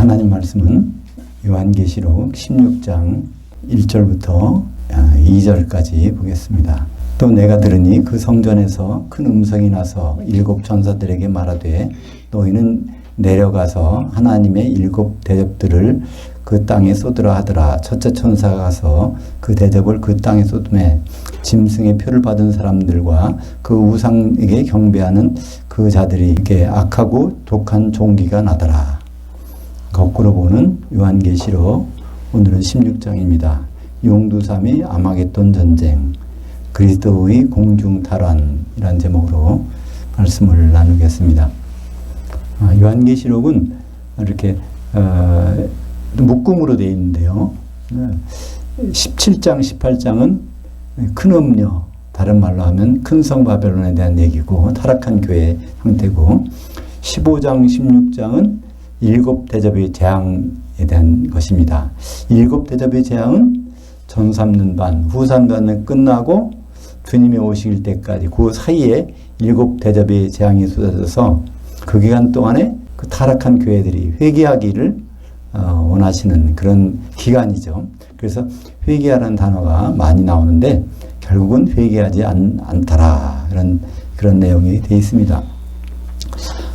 하나님 말씀은 요한계시록 16장 1절부터 2절까지 보겠습니다. 또 내가 들으니 그 성전에서 큰 음성이 나서 일곱 천사들에게 말하되 너희는 내려가서 하나님의 일곱 대접들을 그 땅에 쏟으라 하더라. 첫째 천사가 가서 그 대접을 그 땅에 쏟음에 짐승의 표를 받은 사람들과 그 우상에게 경배하는 그 자들에게 악하고 독한 종기가 나더라. 거꾸로 보는 요한계시록 오늘은 16장입니다. 용두삼위 아마겟돈 전쟁 그리스도의 공중탈환이라는 제목으로 말씀을 나누겠습니다. 요한계시록은 이렇게 묶음으로 되어 있는데요. 17장, 18장은 큰 음녀, 다른 말로 하면 큰 성 바벨론에 대한 얘기고 타락한 교회의 상태고 15장, 16장은 일곱 대접의 재앙에 대한 것입니다. 일곱 대접의 재앙은 전 3년반, 후 3년반은 끝나고 주님이 오실 때까지 그 사이에 일곱 대접의 재앙이 쏟아져서 그 기간 동안에 그 타락한 교회들이 회개하기를 원하시는 그런 기간이죠. 그래서 회개하라는 단어가 많이 나오는데 결국은 회개하지 않더라. 그런 내용이 되어 있습니다.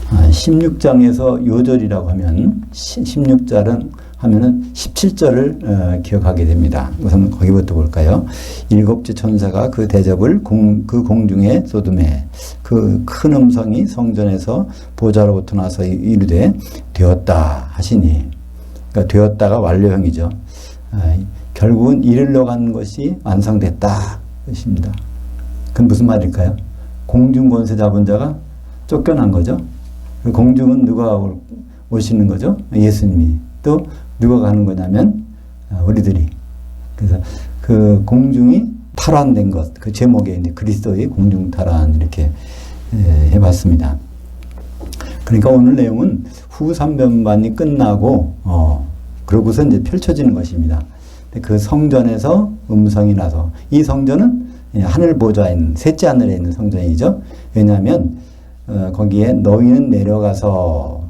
16장에서 요절이라고 하면 16절은 하면은 17절을 기억하게 됩니다. 우선 거기부터 볼까요? 일곱째 천사가 그 대접을 그 공중에 쏟음에 그 큰 음성이 성전에서 보좌로부터 나서 이르되 되었다 하시니, 그러니까 되었다가 완료형이죠. 결국은 이르러 간 것이 완성됐다 것입니다. 그건 무슨 말일까요? 공중 권세 잡은 자가 쫓겨난 거죠. 공중은 누가 오시는 거죠? 예수님이. 또 누가 가는 거냐면 우리들이. 그래서 그 공중이 탈환된 것, 그 제목에 이제 그리스도의 공중 탈환 이렇게 해봤습니다. 그러니까 오늘 내용은 후 3년반이 끝나고 그러고서 이제 펼쳐지는 것입니다. 그 성전에서 음성이 나서 이 성전은 하늘 보좌에 있는 셋째 하늘에 있는 성전이죠. 왜냐하면 거기에 너희는 내려가서,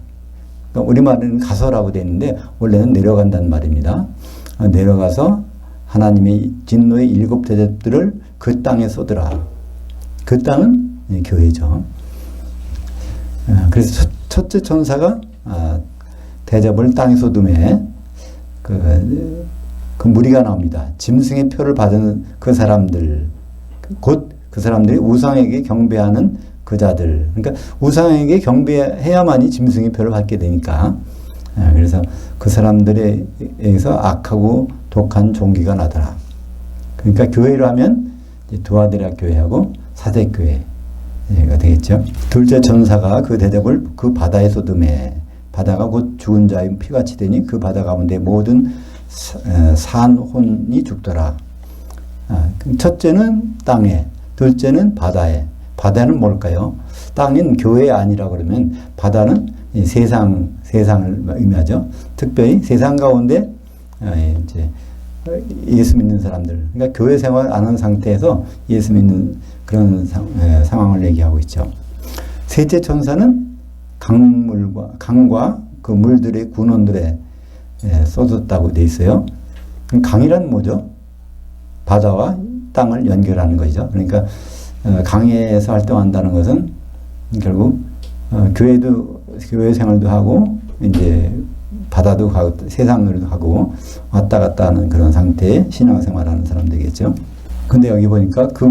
그러니까 우리말은 가서라고 되어 있는데 원래는 내려간다는 말입니다. 내려가서 하나님의 진노의 일곱 대접들을 그 땅에 쏟으라. 그 땅은 교회죠. 그래서 첫째 천사가 대접을 땅에 쏟음에 그 무리가 나옵니다. 짐승의 표를 받은 그 사람들, 곧 그 사람들이 우상에게 경배하는 그 자들. 그러니까 우상에게 경배해야만이 짐승의 표를 받게 되니까. 그래서 그 사람들에 의해서 악하고 독한 종기가 나더라. 그러니까 교회를 하면 두아드라 교회하고 사대교회가 되겠죠. 둘째 천사가 그 대접을 그 바다에 쏟음에, 바다가 곧 죽은 자의 피같이 되니 그 바다 가운데 모든 산혼이 죽더라. 첫째는 땅에, 둘째는 바다에. 바다는 뭘까요? 땅은 교회 아니라 그러면 바다는 세상을 의미하죠. 특별히 세상 가운데 이제 예수 믿는 사람들, 그러니까 교회 생활 안 한 상태에서 예수 믿는 그런 상황을 얘기하고 있죠. 셋째 천사는 강과 그 물들의 군원들에 쏟았다고 돼 있어요. 강이란 뭐죠? 바다와 땅을 연결하는 것이죠. 그러니까 강에서 활동한다는 것은 결국 교회 생활도 하고 이제 바다도 가고 세상으로도 가고 왔다 갔다 하는 그런 상태의 신앙생활하는 사람들이겠죠. 근데 여기 보니까 그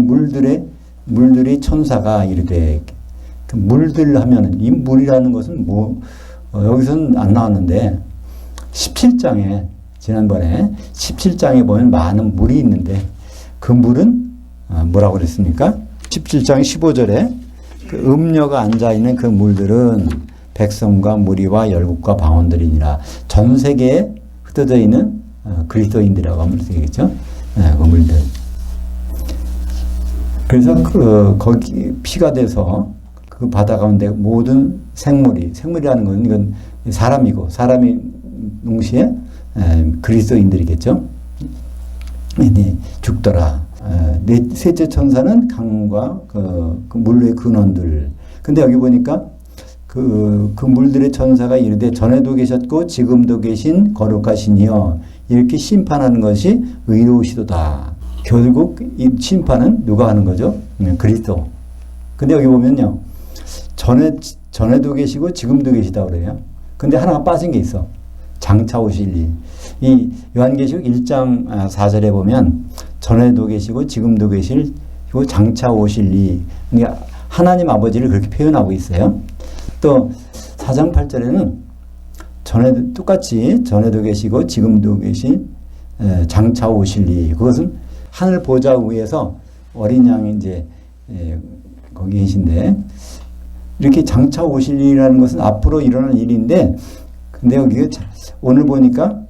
물들이 천사가 이르되, 그 물들 하면은 이 물이라는 것은 여기서는 안 나왔는데 17장에 지난번에 17장에 보면 많은 물이 있는데 그 물은 뭐라고 그랬습니까? 17장 15절에 그 음녀가 앉아있는 그 물들은 백성과 무리와 열국과 방언들이니라. 전 세계에 흩어져 있는 그리스도인들이라고 하면 되겠죠. 그 물들. 그래서 거기 피가 돼서 그 바다 가운데 모든 생물이라는 건 이건 사람이고 사람이 동시에 그리스도인들이겠죠. 죽더라. 셋째 천사는 강과 그 물의 근원들. 근데 여기 보니까 그 그 물들의 천사가 이르되 전에도 계셨고 지금도 계신 거룩하시니여 이렇게 심판하는 것이 의로우시도다. 결국 이 심판은 누가 하는 거죠? 그리스도. 근데 여기 보면요. 전에도 계시고 지금도 계시다 그래요. 근데 하나가 빠진 게 있어. 장차 오실 이. 이 요한계시록 1장 4절에 보면 전에도 계시고 지금도 계시고 장차 오실 이. 그러니까 하나님 아버지를 그렇게 표현하고 있어요. 또 4장 8절에는 똑같이 전에도 계시고 지금도 계신 장차 오실 이. 그것은 하늘 보좌 위에서 어린 양이 이제 거기 계신데 이렇게 장차 오실 일이라는 것은 앞으로 일어날 일인데 근데 여기 오늘 보니까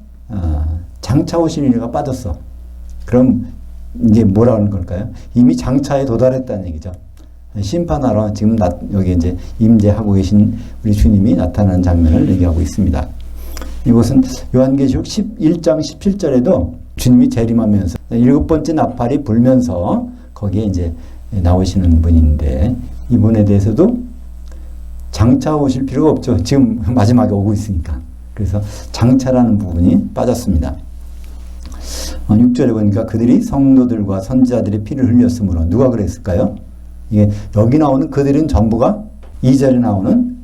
장차 오실 일가 빠졌어. 그럼 이제 뭐라 하는 걸까요? 이미 장차에 도달했다는 얘기죠. 심판하러 지금 여기 이제 임재하고 계신 우리 주님이 나타나는 장면을 얘기하고 있습니다. 이것은 요한계시록 1장 17절에도 주님이 재림하면서 7번째 나팔이 불면서 거기에 이제 나오시는 분인데 이분에 대해서도 장차 오실 필요가 없죠. 지금 마지막에 오고 있으니까. 그래서 장차라는 부분이 빠졌습니다. 6절에 보니까 그들이 성도들과 선지자들의 피를 흘렸으므로 누가 그랬을까요? 이게 여기 나오는 그들은 전부가 2절에 나오는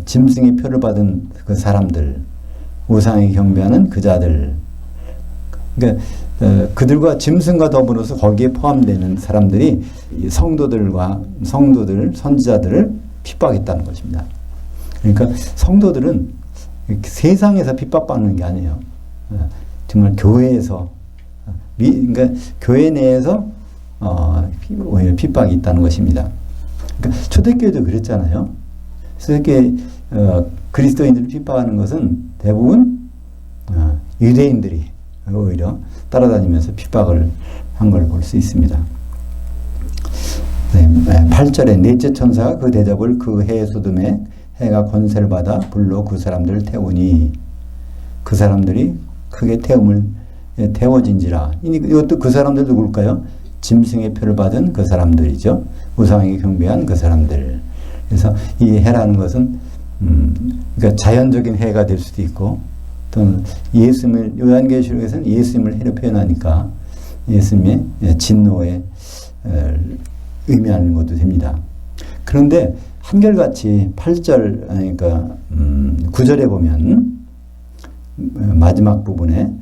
짐승의 표를 받은 그 사람들, 우상에 경배하는 그 자들. 그러니까 그들과 짐승과 더불어서 거기에 포함되는 사람들이 성도들, 선지자들을 핍박했다는 것입니다. 그러니까 성도들은 세상에서 핍박받는 게 아니에요. 정말 교회에서, 그러니까 교회 내에서 오히려 핍박이 있다는 것입니다. 그러니까 초대교회도 그랬잖아요. 초대교회 그리스도인들을 핍박하는 것은 대부분 유대인들이 오히려 따라다니면서 핍박을 한 걸 볼 수 있습니다. 8절에 넷째 천사가 그 대접을 그 해 소돔에 해가 권세를 받아 불로 그 사람들을 태우니 그 사람들이 크게 태워진지라. 이것도 그 사람들 누굴까요? 짐승의 표를 받은 그 사람들이죠. 우상에게 경배한 그 사람들. 그래서 이 해라는 것은 그러니까 자연적인 해가 될 수도 있고 또는 예수님을 요한계시록에서는 예수님을 해로 표현하니까 예수님의 진노에 의미하는 것도 됩니다. 그런데 한결같이 8절 그러니까 9절에 보면 마지막 부분에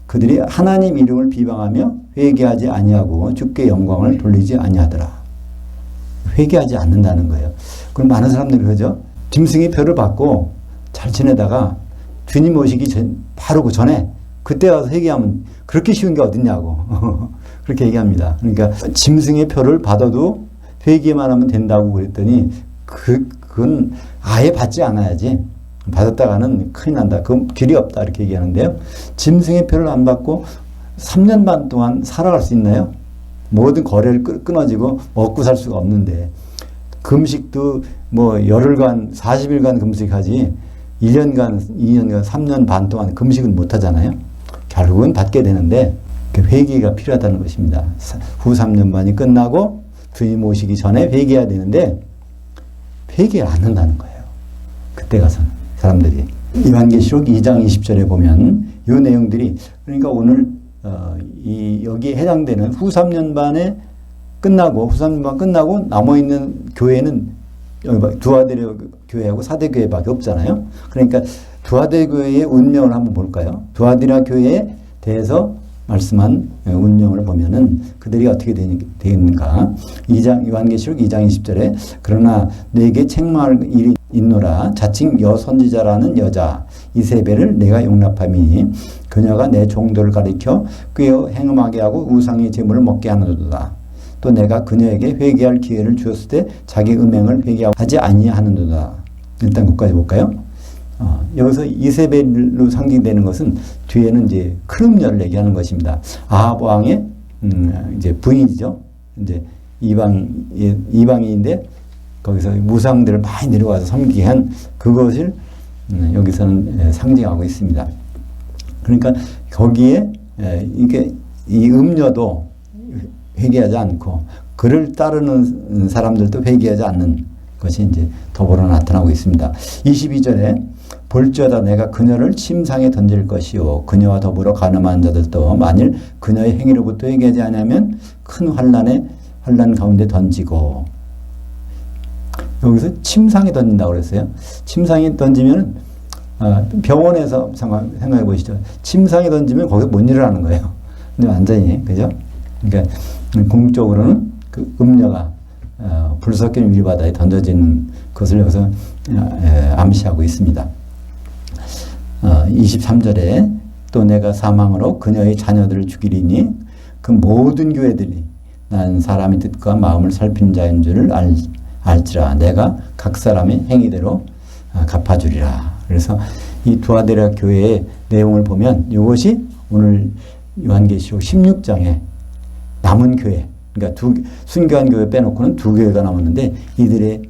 그들이 하나님 이름을 비방하며 회개하지 아니하고 주께 영광을 돌리지 아니하더라. 회개하지 않는다는 거예요. 그럼 많은 사람들이 그러죠. 짐승의 표를 받고 잘 지내다가 주님 오시기 바로 그 전에 그때 와서 회개하면 그렇게 쉬운 게 어딨냐고 그렇게 얘기합니다. 그러니까 짐승의 표를 받아도 회개만 하면 된다고 그랬더니 그건 아예 받지 않아야지. 받았다가는 큰일 난다. 그건 길이 없다. 이렇게 얘기하는데요. 짐승의 표를 안 받고 3년 반 동안 살아갈 수 있나요? 모든 거래를 끊어지고 먹고 살 수가 없는데 금식도 뭐 열흘간 40일간 금식하지 1년간 2년간 3년 반 동안 금식은 못 하잖아요. 결국은 받게 되는데 그 회개가 필요하다는 것입니다. 후 3년 반이 끝나고 주님 오시기 전에 회개해야 되는데 회개를 안 한다는 거예요. 그때 가서는 사람들이. 요한계시록 2장 20절에 보면 이 내용들이 그러니까 오늘 여기에 해당되는 후 3년 반에 끝나고 후 3년 반 끝나고 남아있는 교회는 두아데르 교회하고 사대 교회밖에 없잖아요. 그러니까 두아데르 교회의 운명을 한번 볼까요? 두아데르 교회에 대해서 말씀한 운명을 보면은 그들이 어떻게 되는가? 요한계시록 2장 20절에 그러나 내게 책망할 일이 있노라. 자칭 여선지자라는 여자 이세벨을 내가 용납함이 그녀가 내 종도를 가리켜 꾀어 행음하게 하고 우상의 제물을 먹게 하는도다. 또 내가 그녀에게 회개할 기회를 주었을 때 자기 음행을 회개하지 아니하는도다. 일단 그까지 볼까요? 여기서 이세벨로 상징되는 것은 뒤에는 이제 크름녀를 얘기하는 것입니다. 아합 왕의 이제 부인이죠. 이제 이방인인데 거기서 무상들을 많이 내려와서 섬기게 한 그것을 여기서는 상징하고 있습니다. 그러니까 거기에 이게 이 음녀도 회개하지 않고 그를 따르는 사람들도 회개하지 않는 것이 이제 더불어 나타나고 있습니다. 22절에 볼지어다 내가 그녀를 침상에 던질 것이요 그녀와 더불어 간음한 자들도 만일 그녀의 행위로부터 회개하지 않으면 큰 환난 가운데 던지고, 여기서 침상에 던진다고 그랬어요. 침상에 던지면 병원에서 생각해 보시죠. 침상에 던지면 거기서 못 일어나는 거예요. 근데 완전히 그죠? 그러니까 궁극적으로는 그 음녀가 불 섞인 위바다에 던져지는 것을 여기서 암시하고 있습니다. 23절에 또 내가 사망으로 그녀의 자녀들을 죽이리니 그 모든 교회들이 난 사람의 뜻과 마음을 살핀 자인 줄을 알지라 내가 각 사람의 행위대로 갚아주리라. 그래서 이 두아데라 교회의 내용을 보면 이것이 오늘 요한계시록 16장에 남은 교회, 그러니까 순교한 교회 빼놓고는 두 교회가 남았는데 이들의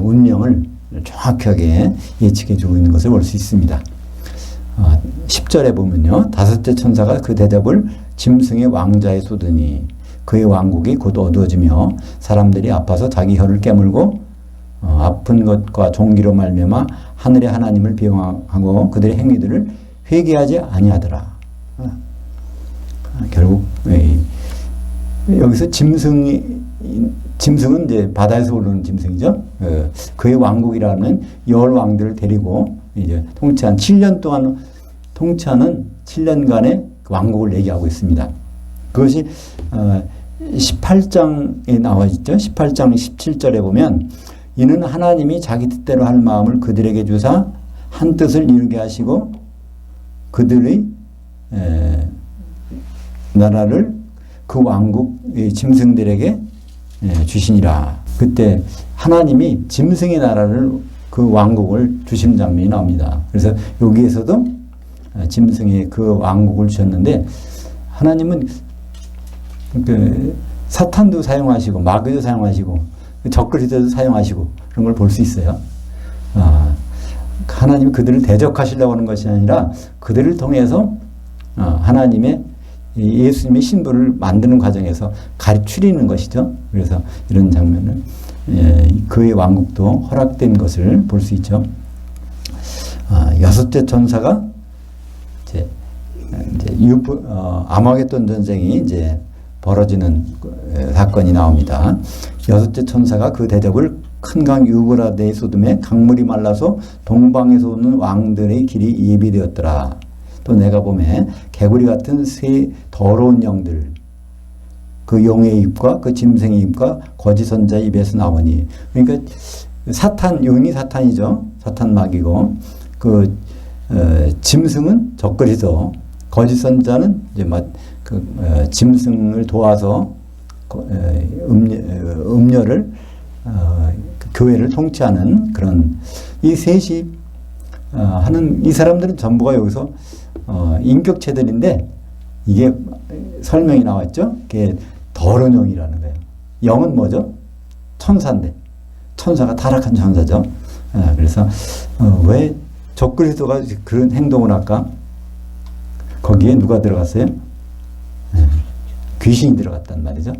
운명을 정확하게 예측해 주고 있는 것을 볼 수 있습니다. 10절에 보면요. 다섯째 천사가 그 대접을 짐승의 왕자에 쏟으니 그의 왕국이 곧 어두워지며 사람들이 아파서 자기 혀를 깨물고 아픈 것과 종기로 말미암아 하늘의 하나님을 비방하고 그들의 행위들을 회개하지 아니하더라. 결국 여기서 짐승은 이제 바다에서 오르는 짐승이죠. 그의 왕국이라는 열 왕들을 데리고 이제 통치한 7년 동안 통치하는 7년간의 왕국을 얘기하고 있습니다. 그것이 18장에 나와 있죠. 18장 17절에 보면 이는 하나님이 자기 뜻대로 할 마음을 그들에게 주사 한 뜻을 이루게 하시고 그들의 나라를 그 왕국의 짐승들에게 주시니라. 그때 하나님이 짐승의 나라를 그 왕국을 주신 장면이 나옵니다. 그래서 여기에서도 짐승의 그 왕국을 주셨는데 하나님은 그 사탄도 사용하시고 마귀도 사용하시고 적그리스도도 사용하시고 그런 걸 볼 수 있어요. 하나님이 그들을 대적하시려고 하는 것이 아니라 그들을 통해서 하나님의 예수님의 신부를 만드는 과정에서 가르치는 것이죠. 그래서 이런 장면은 그의 왕국도 허락된 것을 볼 수 있죠. 여섯째 천사가 이제 아마겟돈 전쟁이 이제 벌어지는 사건이 나옵니다. 여섯째 천사가 그 대접을 큰 강 유브라데에 쏟음에 강물이 말라서 동방에서 오는 왕들의 길이 예비되었더라. 또 내가 보매 개구리 같은 새 더러운 영들 그 용의 입과 그 짐승의 입과 거짓 선자의 입에서 나오니, 그러니까 용이 사탄이죠. 사탄 마귀고 그 짐승은 적그리스도, 거짓 선자는 이제 짐승을 도와서 음녀를 그 교회를 통치하는 그런 이 셋이 하는 이 사람들은 전부가 여기서 인격체들인데 이게 설명이 나왔죠. 그게 더러운 영이라는 거예요. 영은 뭐죠? 천사인데 천사가 타락한 천사죠. 그래서 왜 적그리스도가 그런 행동을 할까? 거기에 누가 들어갔어요? 귀신이 들어갔단 말이죠.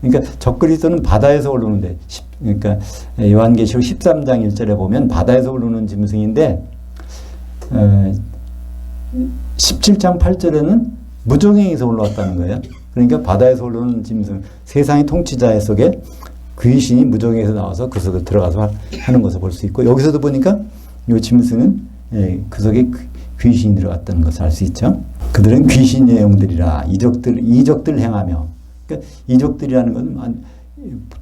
그러니까 적그리스도는 바다에서 오르는데, 그러니까 요한계시록 13장 1절에 보면 바다에서 오르는 짐승인데 17장 8절에는 무정행에서 올라왔다는 거예요. 그러니까 바다에서 오르는 짐승, 세상의 통치자 속에 귀신이 무정행에서 나와서 그 속에 들어가서 하는 것을 볼 수 있고, 여기서도 보니까 이 짐승은 그 속에 귀신이 들어갔다는 것을 알 수 있죠. 그들은 귀신의 영들이라 이적들 행하며, 그러니까 이적들이라는 것은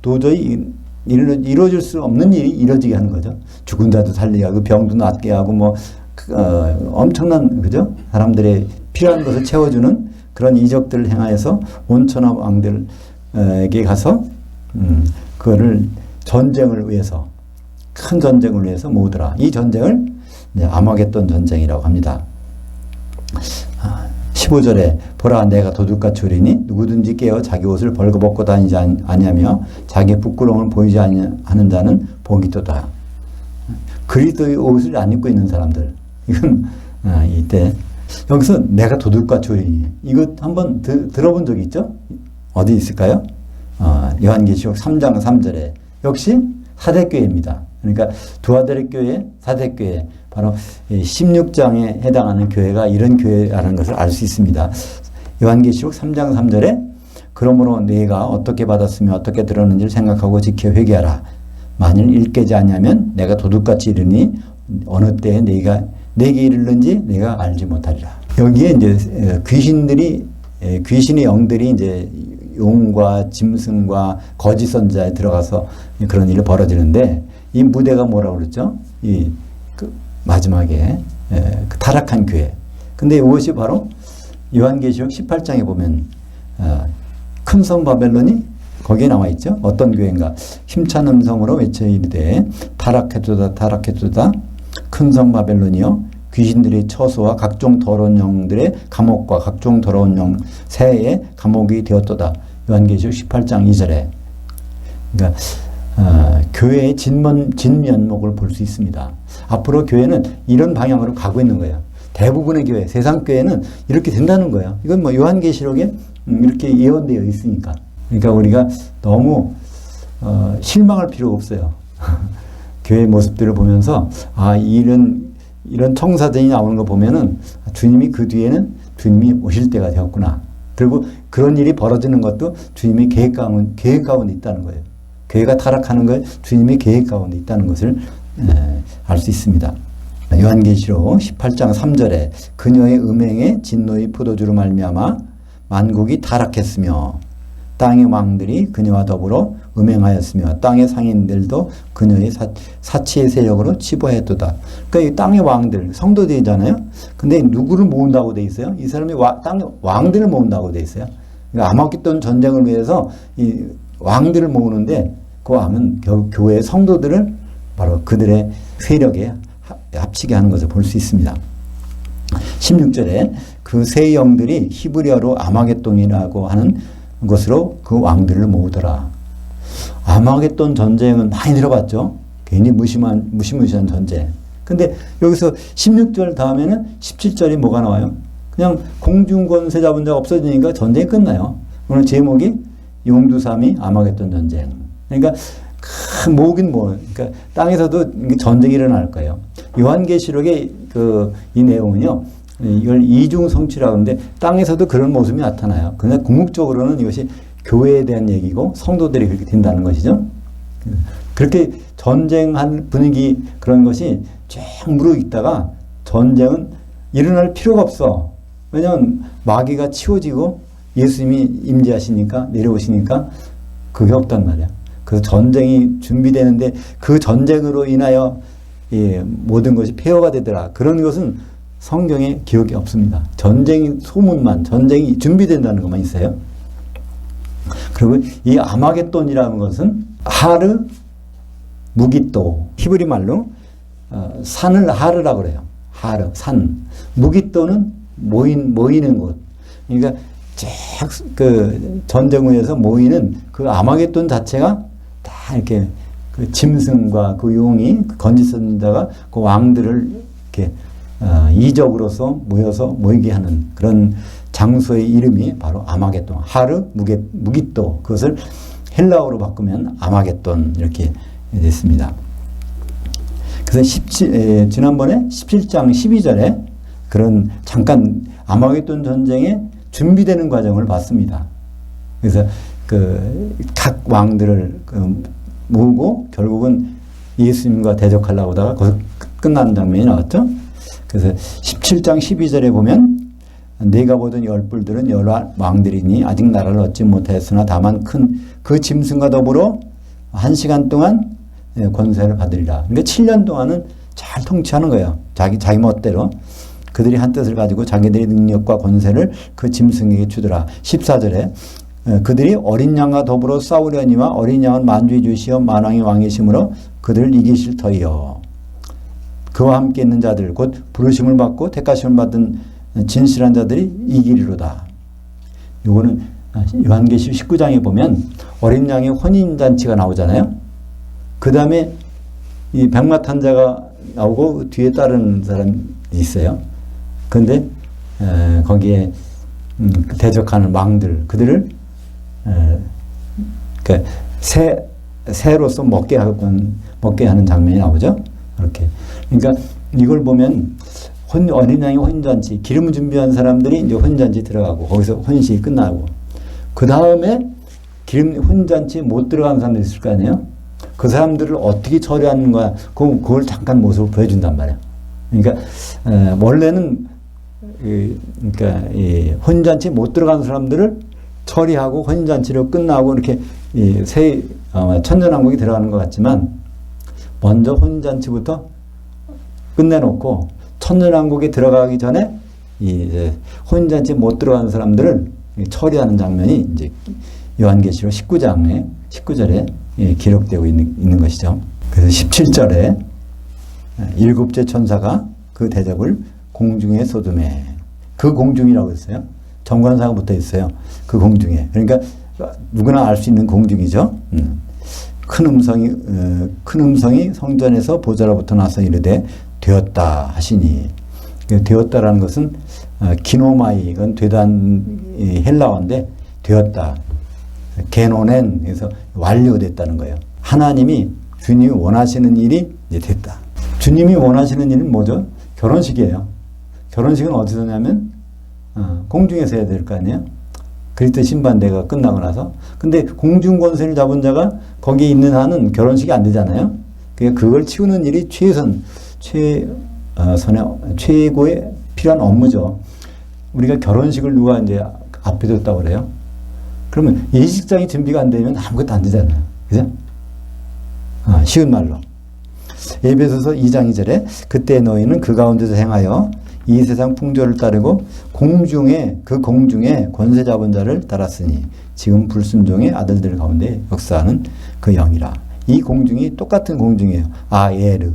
도저히 이루어질 수 없는 일이 이루어지게 하는 거죠. 죽은 자도 살리게 하고 병도 낫게 하고 엄청난, 그죠? 사람들의 필요한 것을 채워주는 그런 이적들을 행하여서 온천하 왕들에게 가서 그거를 전쟁을 위해서, 큰 전쟁을 위해서 모으더라. 이 전쟁을 이제 아마겟돈 전쟁이라고 합니다. 15절에 보라 내가 도둑같이 오리니 누구든지 깨어 자기 옷을 벌거벗고 다니지 아니하며 자기 부끄러움을 보이지 아니하는 자는 복이 있도다. 그리스도의 옷을 안 입고 있는 사람들, 이건 이때 여기서 내가 도둑같이 오리니, 이거 한번 들어본 적이 있죠? 어디 있을까요? 요한계시록 3장 3절에 역시 사대교회입니다. 그러니까 두 아들의 교회, 사대교회, 바로 16장에 해당하는 교회가 이런 교회라는 것을 알 수 있습니다. 요한계시록 3장 3절에 그러므로 네가 어떻게 받았으며 어떻게 들었는지를 생각하고 지켜 회개하라. 만일 일깨지 아니하면 내가 도둑같이 이르니 어느 때에 네가 내게 이르는지 내가 알지 못하리라. 여기에 이제 귀신의 영들이 이제 용과 짐승과 거짓 선지자에 들어가서 그런 일이 벌어지는데 이 무대가 뭐라고 그랬죠? 그 마지막에 그 타락한 교회. 근데 이것이 바로 요한계시록 18장에 보면 큰 성 바벨론이 거기에 나와 있죠. 어떤 교회인가? 힘찬 음성으로 외쳐 이르되 타락해도다 타락해도다 큰 성 바벨론이요 귀신들의 처소와 각종 더러운 영들의 감옥과 각종 더러운 영 새의 감옥이 되었도다. 요한계시록 18장 2절에. 그러니까 교회의 진면목을 볼 수 있습니다. 앞으로 교회는 이런 방향으로 가고 있는 거예요. 대부분의 교회, 세상 교회는 이렇게 된다는 거예요. 이건 뭐 요한계시록에 이렇게 예언되어 있으니까. 그러니까 우리가 너무 실망할 필요가 없어요. 교회 모습들을 보면서 이런 청사진이 나오는 거 보면은 주님이 그 뒤에는 주님이 오실 때가 되었구나. 그리고 그런 일이 벌어지는 것도 주님의 계획 가운데 있다는 거예요. 교회가 타락하는 걸 주님의 계획 가운데 있다는 것을 알 수 있습니다. 요한계시록 18장 3절에 그녀의 음행에 진노의 포도주로 말미암아 만국이 타락했으며 땅의 왕들이 그녀와 더불어 음행하였으며 땅의 상인들도 그녀의 사치의 세력으로 치부하였도다. 그러니까 이 땅의 왕들, 성도들이잖아요. 근데 누구를 모은다고 돼 있어요? 이 사람이 땅의 왕들을 모은다고 돼 있어요. 그러니까 아마겟돈 전쟁을 위해서 이 왕들을 모으는데 그 왕은 교회의 성도들을 바로 그들의 세력에 합치게 하는 것을 볼 수 있습니다. 16절에 그 세 영들이 히브리어로 아마겟돈이라고 하는 것으로 그 왕들을 모으더라. 아마겟돈 전쟁은 많이 들어봤죠. 괜히 무시무시한 전쟁. 근데 여기서 16절 다음에는 17절이 뭐가 나와요? 그냥 공중권세 잡은 자가 없어지니까 전쟁이 끝나요. 오늘 제목이 용두삼이 아마겟돈 전쟁. 그러니까 모으긴 그러니까 땅에서도 전쟁이 일어날 거예요. 요한계시록의 이 내용은요, 이걸 이중성취라고 하는데 땅에서도 그런 모습이 나타나요. 그런데 궁극적으로는 이것이 교회에 대한 얘기고 성도들이 그렇게 된다는 것이죠. 그렇게 전쟁한 분위기 그런 것이 쫙 무르익다가 전쟁은 일어날 필요가 없어. 왜냐하면 마귀가 치워지고 예수님이 임재하시니까 내려오시니까 그게 없단 말이야. 그래서 전쟁이 준비되는데 그 전쟁으로 인하여 모든 것이 폐허가 되더라. 그런 것은 성경에 기억이 없습니다. 전쟁이 소문만, 전쟁이 준비된다는 것만 있어요. 그리고 이 아마겟돈이라는 것은 하르 무기또, 히브리 말로 산을 하르라고 그래요. 하르, 산. 무기또는 모이는 곳. 그러니까 그 전쟁에서 모이는 그 아마겟돈 자체가 다 이렇게 그 짐승과 그 용이 그 거짓선자가 그 왕들을 이렇게 이적으로서 모이게 하는 그런 장소의 이름이 바로 아마겟돈, 하르 무기또. 그것을 헬라어로 바꾸면 아마겟돈 이렇게 됐습니다. 그래서 지난번에 17장 12절에 그런 잠깐 아마겟돈 전쟁에 준비되는 과정을 봤습니다. 그래서 각 왕들을 모으고 결국은 예수님과 대적하려고 하다가 거기서 끝나는 장면이 나왔죠. 그래서 17장 12절에 보면 내가 보던 열불들은 여러 왕들이니 아직 나라를 얻지 못하였으나 다만 큰 그 짐승과 더불어 1시간 동안 권세를 받으리라. 그러니까 7년 동안은 잘 통치하는 거예요. 자기 멋대로. 그들이 한 뜻을 가지고 자기들의 능력과 권세를 그 짐승에게 주더라. 14절에 그들이 어린 양과 더불어 싸우려니와 어린 양은 만주의 주시어 만왕의 왕이시므로 그들을 이기실 터이요. 그와 함께 있는 자들 곧 부르심을 받고 택하심을 받은 진실한 자들이 이기리로다. 요거는 요한계시 19장에 보면 어린 양의 혼인잔치가 나오잖아요. 그 다음에 이 백마탄자가 나오고 뒤에 따르는 사람이 있어요. 그런데 거기에 대적하는 왕들, 그들을 새 새로서 먹게 하는 장면이 나오죠. 그렇게. 그러니까 이걸 보면 어린 양의 혼잔치, 기름 준비한 사람들이 이제 혼잔치 들어가고 거기서 혼식이 끝나고 그 다음에 기름 혼잔치 못 들어간 사람들이 있을 거 아니에요. 그 사람들을 어떻게 처리하는 거야. 그걸 잠깐 모습을 보여준단 말이야. 그러니까 원래는 그러니까 이 혼잔치 못 들어간 사람들을 처리하고 혼잔치로 끝나고 이렇게 천년왕국이 들어가는 것 같지만 먼저 혼잔치부터 끝내놓고 천년왕국에 들어가기 전에 이제 혼잔치 못 들어간 사람들을 처리하는 장면이 이제 요한계시록 19절에 기록되고 있는 것이죠. 그래서 17절에 일곱째 천사가 그 대접을 공중에 쏟음에, 그 공중이라고 했어요. 정관사가 붙어 있어요. 그 공중에. 그러니까 누구나 알 수 있는 공중이죠. 큰 음성이 성전에서 보좌로부터 나서 이르되 되었다 하시니, 되었다라는 것은 기노마이, 이건 되다는 헬라어인데 되었다. 게노넨, 그래서 완료됐다는 거예요. 하나님이 주님이 원하시는 일이 이제 됐다. 주님이 원하시는 일은 뭐죠? 결혼식이에요. 결혼식은 어디서 하냐면 공중에서 해야 될 거 아니에요? 그리스도 신반대가 끝나고 나서. 근데 공중 권세를 잡은 자가 거기에 있는 한은 결혼식이 안 되잖아요. 그걸 치우는 일이 최고의 필요한 업무죠. 우리가 결혼식을 누가 이제 앞에 뒀다고 그래요? 그러면 예식장이 준비가 안 되면 아무것도 안 되잖아요. 그죠? 쉬운 말로. 에베소서 2장 2절에 그때 너희는 그 가운데서 행하여 이 세상 풍조를 따르고 그 공중에 권세 잡은 자를 따랐으니 지금 불순종의 아들들 가운데 역사하는 그 영이라. 이 공중이 똑같은 공중이에요. 아에르.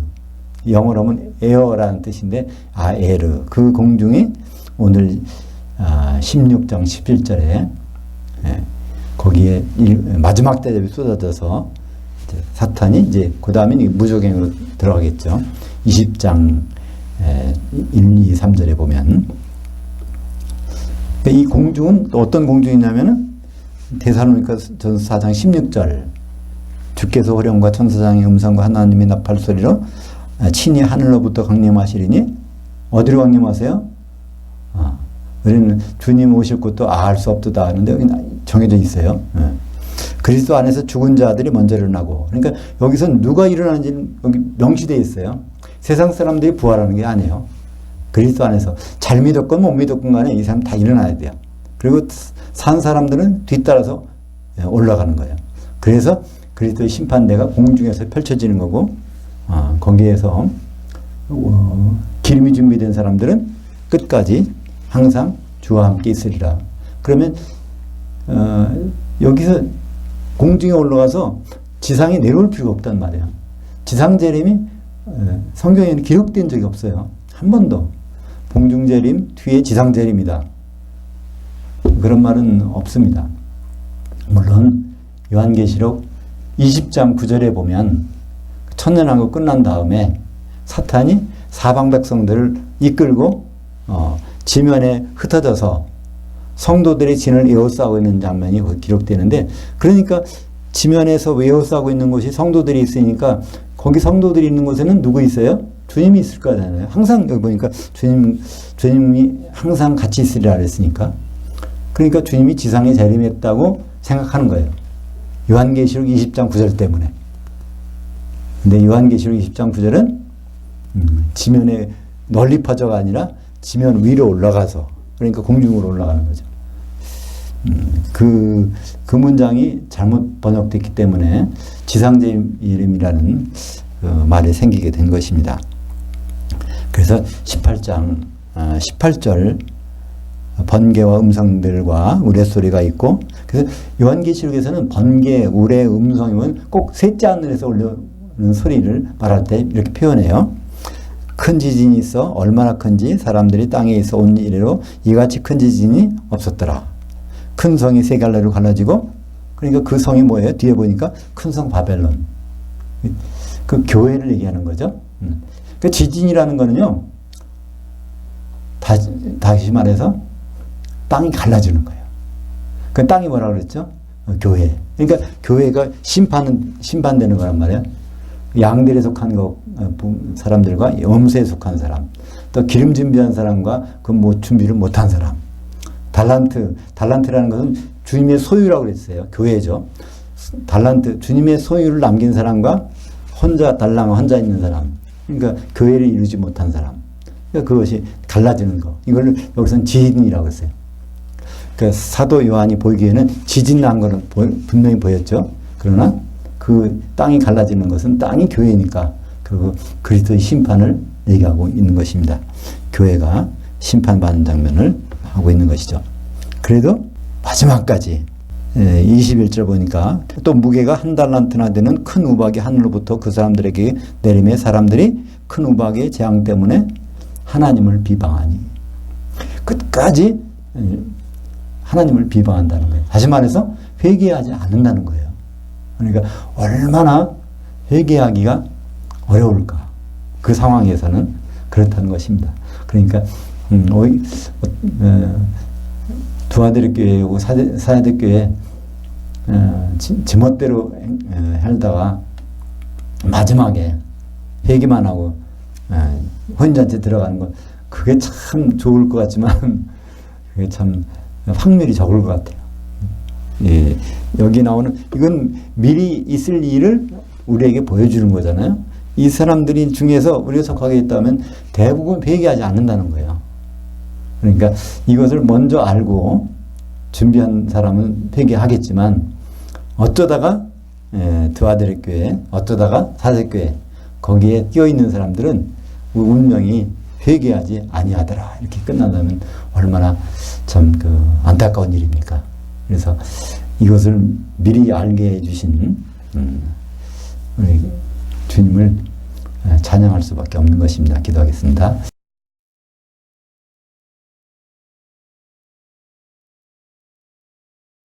영어로 하면 에어라는 뜻인데 아에르. 그 공중이 오늘 16장 17절에 거기에 마지막 대접이 쏟아져서 사탄이 이제 그 다음에 무조갱으로 들어가겠죠. 20장 1, 2, 3절에 보면 이 공중은 또 어떤 공중이냐면은 데살로니가전서 4장 16절 주께서 호령과 천사장의 음성과 하나님의 나팔 소리로 친히 하늘로부터 강림하시리니 어디로 강림하세요? 우리는 주님 오실 곳도 알 수 없도다 하는데 여기 정해져 있어요. 그리스도 안에서 죽은 자들이 먼저 일어나고, 그러니까 여기서 누가 일어나는지 여기 명시되어 있어요. 세상 사람들이 부활하는 게 아니에요. 그리스도 안에서 잘 믿었건 못 믿었건 간에 이 사람 다 일어나야 돼요. 그리고 산 사람들은 뒤따라서 올라가는 거예요. 그래서 그리스도의 심판대가 공중에서 펼쳐지는 거고, 거기에서 기름이 준비된 사람들은 끝까지 항상 주와 함께 있으리라. 그러면 여기서 공중에 올라가서 지상에 내려올 필요가 없단 말이에요. 지상재림이 성경에는 기록된 적이 없어요. 한 번도. 공중재림 뒤에 지상재림이다. 그런 말은 없습니다. 물론 요한계시록 20장 9절에 보면 천년왕국 끝난 다음에 사탄이 사방 백성들을 이끌고 지면에 흩어져서 성도들의 진을 에워싸고 있는 장면이 기록되는데, 그러니까 지면에서 에워싸고 있는 곳이 성도들이 있으니까 거기 성도들이 있는 곳에는 누구 있어요? 주님이 있을 거잖아요. 항상 여기 보니까 주님이 항상 같이 있으리라 그랬으니까. 그러니까 주님이 지상에 재림했다고 생각하는 거예요. 요한계시록 20장 9절 때문에. 근데 요한계시록 20장 9절은 지면에 널리 퍼져가 아니라 지면 위로 올라가서, 그러니까 공중으로 올라가는 거죠. 그 문장이 잘못 번역됐기 때문에 지상재림이라는 말이 생기게 된 것입니다. 그래서 18장 18절 번개와 음성들과 우레소리가 있고, 그래서 요한계시록에서는 번개, 우레, 음성이면 꼭 셋째 하늘에서 올려오는 소리를 말할 때 이렇게 표현해요. 큰 지진이 있어 얼마나 큰지 사람들이 땅에 있어 온 이래로 이같이 큰 지진이 없었더라. 큰 성이 세 갈래로 갈라지고, 그러니까 그 성이 뭐예요? 뒤에 보니까 큰 성 바벨론. 그 교회를 얘기하는 거죠. 그 지진이라는 거는요, 다시 말해서 땅이 갈라지는 거예요. 그 땅이 뭐라 그랬죠? 교회. 그러니까 교회가 심판되는 거란 말이야. 양들에 속한 사람들과 염소에 속한 사람, 또 기름 준비한 사람과 그 뭐 준비를 못한 사람. 달란트라는 것은 주님의 소유라고 그랬어요. 교회죠. 주님의 소유를 남긴 사람과 혼자 있는 사람. 그러니까 교회를 이루지 못한 사람. 그러니까 그것이 갈라지는 거. 이걸 여기서는 지진이라고 했어요. 그러니까 사도 요한이 보기에는 지진 난 거는 분명히 보였죠. 그러나 그 땅이 갈라지는 것은 땅이 교회니까, 그리고 그리스도의 심판을 얘기하고 있는 것입니다. 교회가 심판받는 장면을 하고 있는 것이죠. 그래도 마지막까지 21절 보니까 또 무게가 한 달란트나 되는 큰 우박이 하늘로부터 그 사람들에게 내리매 사람들이 큰 우박의 재앙 때문에 하나님을 비방하니. 끝까지 하나님을 비방한다는 거예요. 다시 말해서 회개하지 않는다는 거예요. 그러니까 얼마나 회개하기가 어려울까. 그 상황에서는 그렇다는 것입니다. 그러니까 두아드리 교회하고 사야대 교회 제멋대로 살다가 마지막에 회개만 하고 혼인잔치 들어가는 것, 그게 참 좋을 것 같지만 그게 참 확률이 적을 것 같아요. 예, 여기 나오는 이건 미리 있을 일을 우리에게 보여주는 거잖아요. 이 사람들이 중에서 우리가 속하게 있다면 대부분 회개하지 않는다는 거예요. 그러니까 이것을 먼저 알고 준비한 사람은 회개하겠지만, 어쩌다가 두아드리 교회, 어쩌다가 사색교회 거기에 끼어있는 사람들은 운명이 회개하지 아니하더라 이렇게 끝난다면 얼마나 참 안타까운 일입니까? 그래서 이것을 미리 알게 해주신 우리 주님을 찬양할 수밖에 없는 것입니다. 기도하겠습니다.